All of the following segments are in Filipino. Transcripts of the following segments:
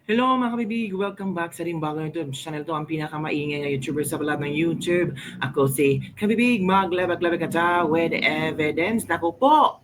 Hello mga kabibig! Welcome back sa rin bagong YouTube channel to, ang pinakamaingay na YouTuber sa lahat ng YouTube. Ako si Kabibig, maglabag-labag ka dyan with evidence. Naku po,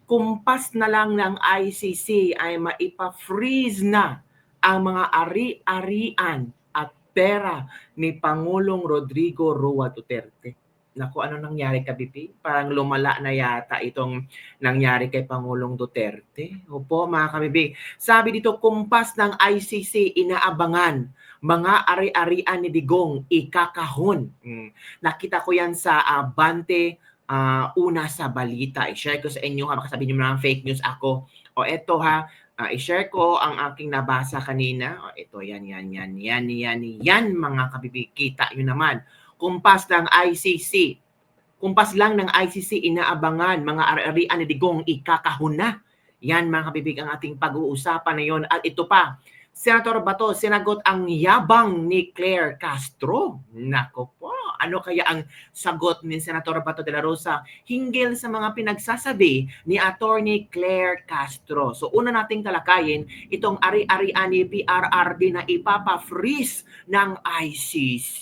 kumpas na lang ng ICC ay maipa-freeze na ang mga ari-arian at pera ni Pangulong Rodrigo Roa Duterte. Naku, ano nangyari kabibi? Parang lumala na yata itong nangyari kay Pangulong Duterte. Opo mga kabibig, sabi dito kumpas ng ICC inaabangan mga ari-arian ni Digong ikakahon. Nakita ko yan sa Bante una sa balita. I-share ko sa inyo ha, baka sabihin nyo mga fake news ako. O eto ha, i-share ko ang aking nabasa kanina. O ito, yan mga kabibig. Kita nyo naman. Kumpas ng ICC. Kumpas lang ng ICC inaabangan mga ari-arian ni Digong ikakahon na. Yan mga kabibig ang ating pag-uusapan na yon. At ito pa, Senator Bato, sinagot ang yabang ni Claire Castro. Nako po, ano kaya ang sagot ni Senator Bato de la Rosa hinggil sa mga pinagsasabi ni Attorney Claire Castro. So una nating talakayin itong ari-arian ni PRRD na ipapa-freeze ng ICC.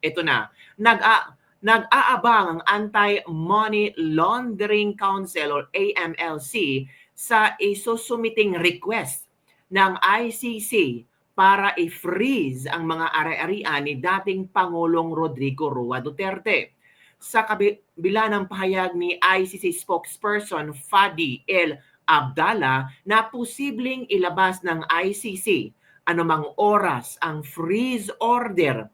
Ito na, nag-aabang ang Anti-Money Laundering Council or AMLC sa isusumiting request ng ICC para i-freeze ang mga ari-arian ni dating Pangulong Rodrigo Roa Duterte. Sa kabila ng pahayag ni ICC spokesperson Fadi El Abdallah na posibleng ilabas ng ICC anumang oras ang freeze order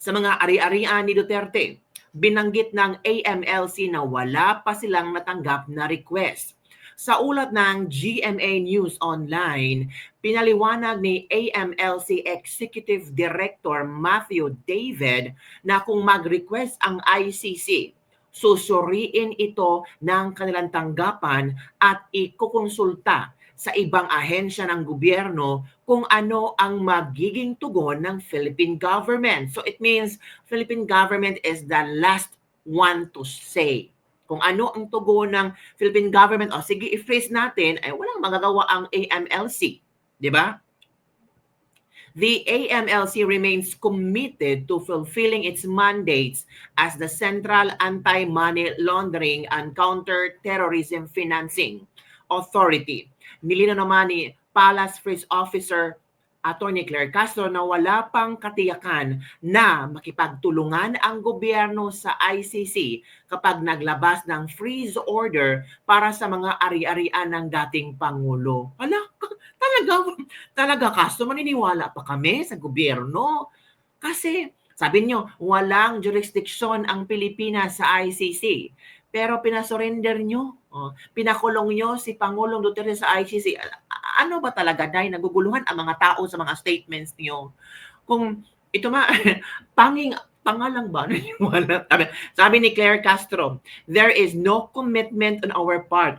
sa mga ari-arian ni Duterte. Binanggit ng AMLC na wala pa silang natanggap na request. Sa ulat ng GMA News Online, pinaliwanag ni AMLC Executive Director Matthew David na kung mag-request ang ICC, susuriin ito ng kanilang tanggapan at ikukonsulta sa ibang ahensya ng gobyerno kung ano ang magiging tugon ng Philippine government. So it means Philippine government is the last one to say. Kung ano ang tugon ng Philippine government, o sige, i-freeze natin, ay walang magagawa ang AMLC. Di ba? The AMLC remains committed to fulfilling its mandates as the Central Anti-Money Laundering and Counter-Terrorism Financing Authority. Nilinaw naman ni Palace Freeze Officer Attorney Claire Castro na wala pang katiyakan na makipagtulungan ang gobyerno sa ICC kapag naglabas ng freeze order para sa mga ari-arian ng dating Pangulo. Talaga Castro, maniniwala pa kami sa gobyerno? Kasi sabi nyo, walang jurisdiction ang Pilipinas sa ICC. Pero pinasurrender nyo, pinakulong nyo si Pangulong Duterte sa ICC. Ano ba talaga, dahil naguguluhan ang mga tao sa mga statements niyo? Kung ito pangalang ba? Sabi ni Claire Castro, there is no commitment on our part.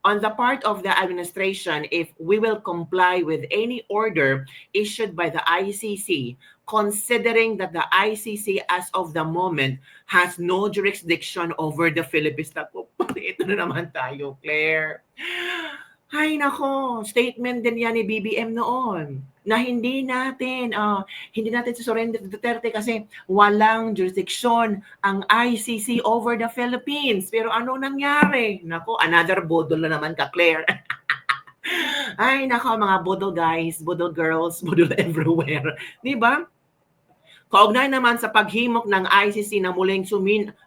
On the part of the administration, if we will comply with any order issued by the ICC, considering that the ICC as of the moment has no jurisdiction over the Philippines. Ito na naman tayo, Claire. Ay nako, statement din yan ni BBM noon na hindi natin susurrender Duterte kasi walang jurisdiction ang ICC over the Philippines. Pero ano nangyari? Nako, another bodol na naman ka, Claire. Ay nako, mga bodol guys, bodol girls, bodol everywhere. Di ba? Kaugnay naman sa paghimok ng ICC na muling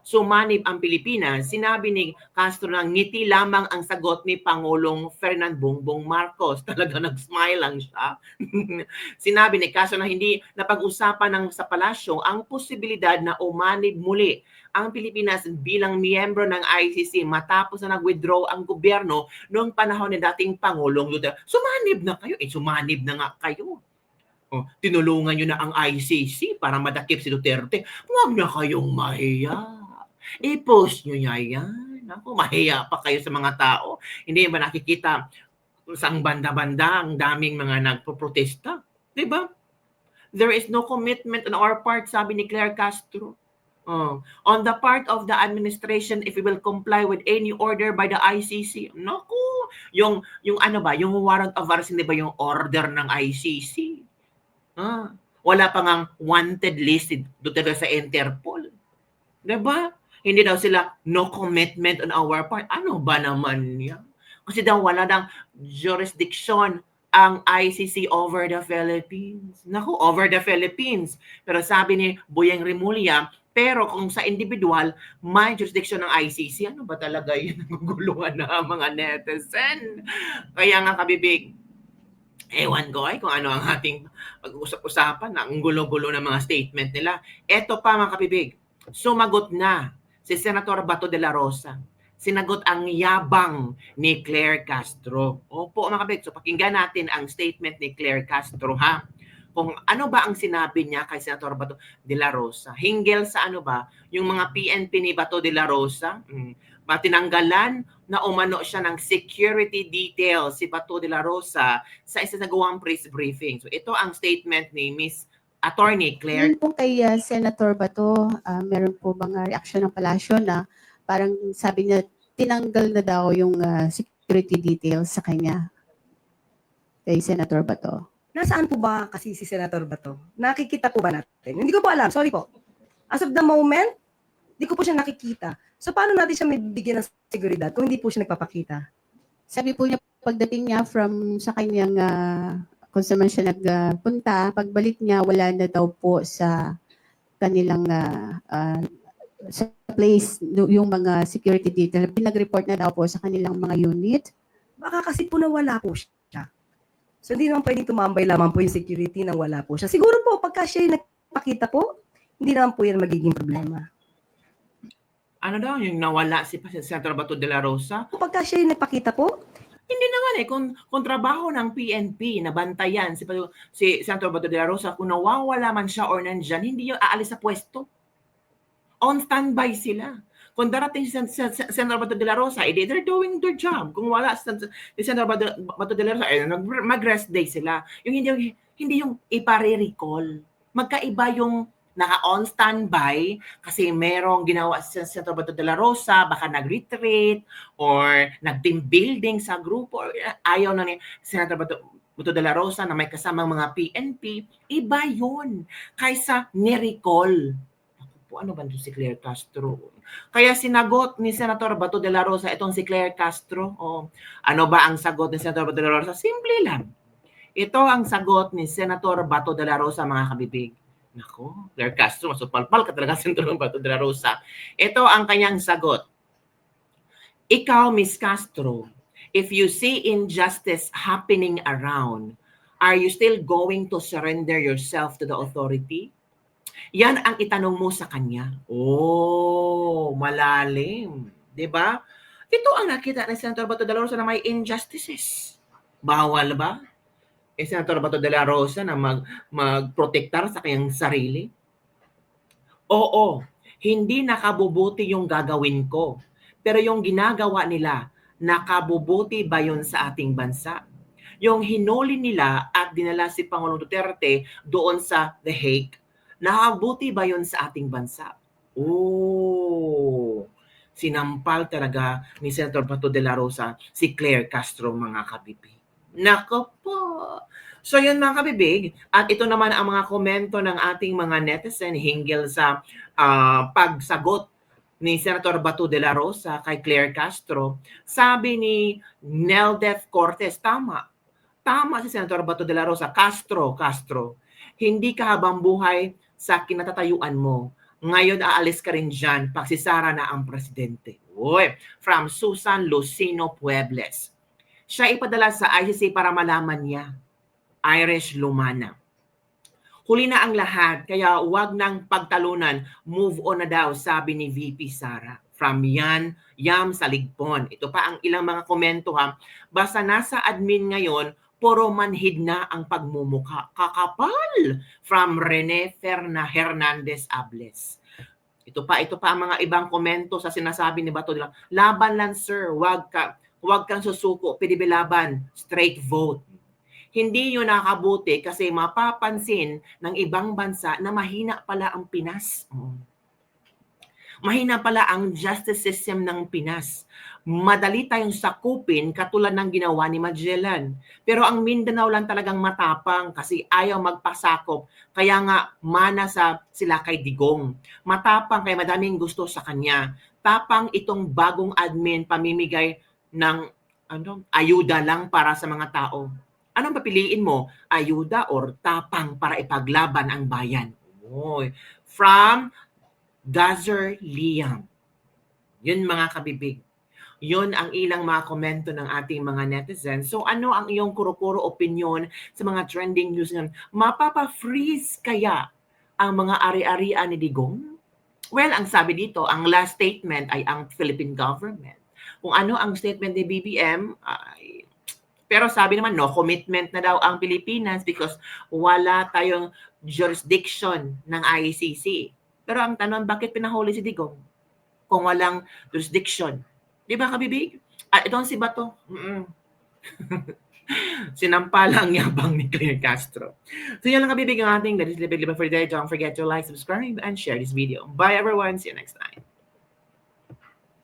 sumanib ang Pilipinas, sinabi ni Castro na ngiti lamang ang sagot ni Pangulong Ferdinand Bongbong Marcos. Talaga nag-smile lang siya. Sinabi ni Castro na hindi napag-usapan sa palasyo ang posibilidad na umanib muli ang Pilipinas bilang miyembro ng ICC matapos na nag-withdraw ang gobyerno noong panahon ni dating Pangulong Duterte. Sumanib na kayo. Sumanib na nga kayo. Tinulungan nyo na ang ICC para madakip si Duterte. Huwag na kayong mahiya. I-post nyo niya yan. Ako, mahiya pa kayo sa mga tao. Hindi ba nakikita sa banda-banda ang daming mga nagpo-protesta? Diba? There is no commitment on our part, sabi ni Claire Castro. On the part of the administration, if we will comply with any order by the ICC, naku, yung ano ba, yung warrant of arrest, hindi ba yung order ng ICC? Wala pa ngang wanted list doon sa Interpol. Diba? Hindi daw sila no commitment on our part. Ano ba naman yan? Kasi daw wala nang jurisdiction ang ICC over the Philippines. Naku, over the Philippines. Pero sabi ni Boyeng Rimulya, pero kung sa individual, may jurisdiction ng ICC, ano ba talaga yun? Naguguluhan na mga netizen. Kaya nga kabibig, ewan ko kung ano ang ating pag-usap-usapan. Ang gulo-gulo ng mga statement nila. Eto pa mga kabibig, sumagot na si Senator Bato de la Rosa. Sinagot ang yabang ni Claire Castro. Opo mga kabibig, so pakinggan natin ang statement ni Claire Castro ha. Kung ano ba ang sinabi niya kay Senator Bato de la Rosa. Hinggil sa ano ba, yung mga PNP ni Bato de la Rosa, matinanggalan na umano siya ng security details si Bato de la Rosa sa isa nagawang press briefing. So ito ang statement ni Miss Attorney Claire. Yun po kay Senator Bato, meron po bang reaksyon ng palasyo na parang sabi niya tinanggal na daw yung security details sa kanya kay Senator Bato? Nasaan po ba kasi si Senator Bato? Nakikita po ba natin? Hindi ko po alam, sorry po. As of the moment, hindi ko po siya nakikita. So paano natin siya may bigyan ng seguridad kung hindi po siya nagpapakita? Sabi po niya pagdating niya from sa kanyang kung saan man siya nagpunta, pagbalik niya wala na daw po sa kanilang sa place yung mga security detail. Pinag-report na daw po sa kanilang mga unit. Baka kasi po nawala po siya. So hindi naman pwedeng tumambay lamang po yung security nang wala po siya. Siguro po pagka siya yung nagpakita po, hindi naman po yan magiging problema. Ano daw yung nawala si Senator Bato de la Rosa? Pagka siya yung nagpakita po, hindi naman kung trabaho ng PNP na bantayan si Senator Bato de la Rosa, kung nawawala man siya or nandyan, hindi yung aalis sa pwesto. On standby sila. Kung darating si Senator Bato de la Rosa, they're doing their job. Kung wala si Senator Bato de la Rosa, mag-rest day sila. Yung hindi yung ipare-recall. Magkaiba yung naka-on standby kasi merong ginawa si Senator Bato de la Rosa, baka nag-retreat or nag-team building sa grupo, or ayaw na ni Senator Bato de la Rosa na may kasamang mga PNP, iba yun kaysa ni-recall. Ano ba si Claire Castro? Kaya sinagot ni Senator Bato de la Rosa itong si Claire Castro. Ano ba ang sagot ni Senator Bato de la Rosa? Simple lang. Ito ang sagot ni Senator Bato de la Rosa, mga kabibig. Nako, Claire Castro, masupalpal ka talaga Senator Bato de la Rosa. Ito ang kanyang sagot. Ikaw, Miss Castro, if you see injustice happening around, are you still going to surrender yourself to the authority? Yan ang itanong mo sa kanya. Malalim. Diba? Ito ang nakita ni Senator Bato de la Rosa na may injustices. Bawal ba? Senator Bato de la Rosa na magprotektar sa kanyang sarili? Oo, hindi nakabubuti yung gagawin ko. Pero yung ginagawa nila, nakabubuti ba yun sa ating bansa? Yung hinuli nila at dinala si Pangulong Duterte doon sa The Hague, nakabuti ba yun sa ating bansa? Sinampal talaga ni Senator Bato de la Rosa si Claire Castro, mga kabibig. Nako po. So yun mga kabibig, at ito naman ang mga komento ng ating mga netizen hinggil sa pagsagot ni Senator Bato de la Rosa kay Claire Castro. Sabi ni Neldeth Cortez, tama si Senator Bato de la Rosa. Castro, hindi ka habang buhay sa kinatatayuan mo. Ngayon aalis ka rin dyan, pagsisara na ang presidente. From Susan Lucino Puebles. Siya ipadala sa ICC para malaman niya. Irish Lumana. Huli na ang lahat, kaya huwag nang pagtalunan. Move on na daw, sabi ni VP Sara. From Yam Saligpon. Ito pa ang ilang mga komento ha. Basta nasa admin ngayon, puro manhid na ang pagmumuka. Kakapal! From Rene Hernandez Ables. Ito pa ang mga ibang komento sa sinasabi ni Bato de la Rosa. Laban lang sir, huwag kang susuko, PDB laban, straight vote. Hindi yun nakabuti kasi mapapansin ng ibang bansa na mahina pala ang Pinas. Mahina pala ang justice system ng Pinas. Madali tayong sakupin katulad ng ginawa ni Magellan. Pero ang Mindanao lang talagang matapang kasi ayaw magpasakop. Kaya nga mana sa sila kay Digong. Matapang kaya madaming gusto sa kanya. Tapang itong bagong admin pamimigay ng ayuda lang para sa mga tao. Anong papiliin mo? Ayuda or tapang para ipaglaban ang bayan? Oy. From Gazer Liam. Yun mga kabibig. Yun ang ilang mga komento ng ating mga netizens. So ano ang iyong kuro-kuro opinion sa mga trending news ngayon? Mapapa-freeze kaya ang mga ari-arian ni Digong? Well, ang sabi dito, ang last statement ay ang Philippine government. Kung ano ang statement ni BBM, pero sabi naman, no commitment na daw ang Pilipinas because wala tayong jurisdiction ng ICC. Pero ang tanong, bakit pinahuli si Digong kung walang jurisdiction? Di ba, kabibig? Itong si Bato. Sinampalang yabang ni Claire Castro. So yan lang kabibig ang ating That is Libig Liba for today. Don't forget to like, subscribe, and share this video. Bye everyone. See you next time.